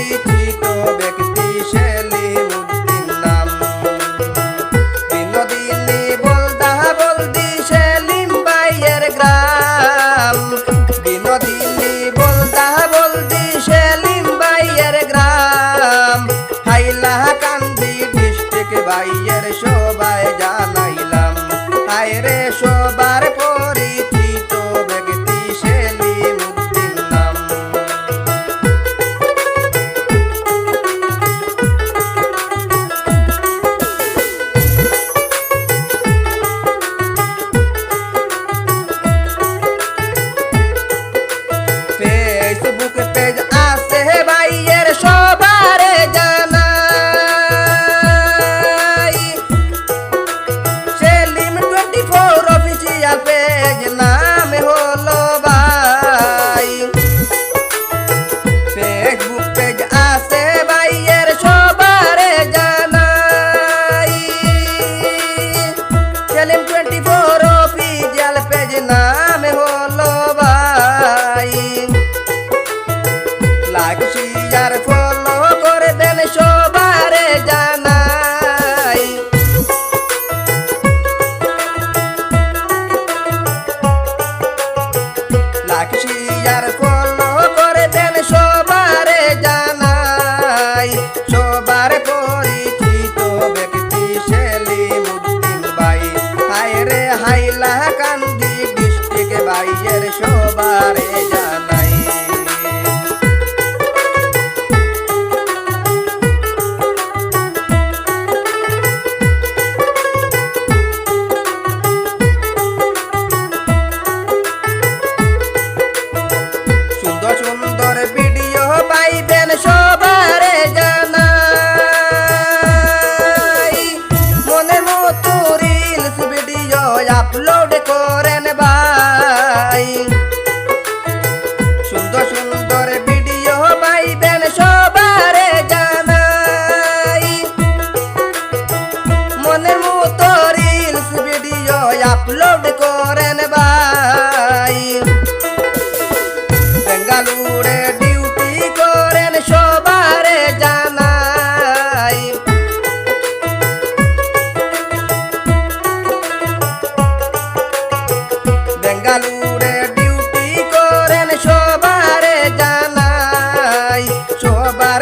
পরিচিত ব্যক্তি সেলিমউদ্দিন নাম। বিনোদিনী বলদা বলদি সেলিম ভাইয়ের গ্রাম। বিনোদিনী বলদা বলদি সেলিম ভাইয়ের গ্রাম। হাইলাকান্দি ডিস্ট্রিক্ট ভাইয়ের সবাই জানাইলাম। আয়রে সবার পরিচিত ব্যক্তি সেলিমউদ্দিন নাম। ফেসবুক পেজ আছে ভাইয়ের সবার জানাই। সেলিম 24 অফিসিয়াল পেজ নাম হলো ভাই। ফেসবুক পেজ আছে ভাইয়ের সবার জানাই। সেলিম 24 অফিসিয়াল পেজ নাম হলো ভাই। লাইক শেয়ার ফলো করে দেন সবার জানাই। লাইক শেয়ার ফলো করে দেন সবার জানাই। সবার পরিচিত ব্যক্তি সেলিমউদ্দিন ভাই। হায়রে হাইলাকান্দি ডিস্ট্রিক্ট ভাইয়ের সবার জানাই। সুন্দর সুন্দর ভিডিও পাইবেন সবার জানাই। মনের মতো রিলস ভিডিও আপলোড করেন ভাই। সুন্দর সুন্দর ভিডিও পাইবেন সবার জানাই। মনের মতো রিলস ভিডিও আপলোড করেন ভাই। বেঙ্গালুরে ডিউটি করেন সবার জানাই। বেঙ্গালুরে ডিউটি করেন সবার জানাই। সবার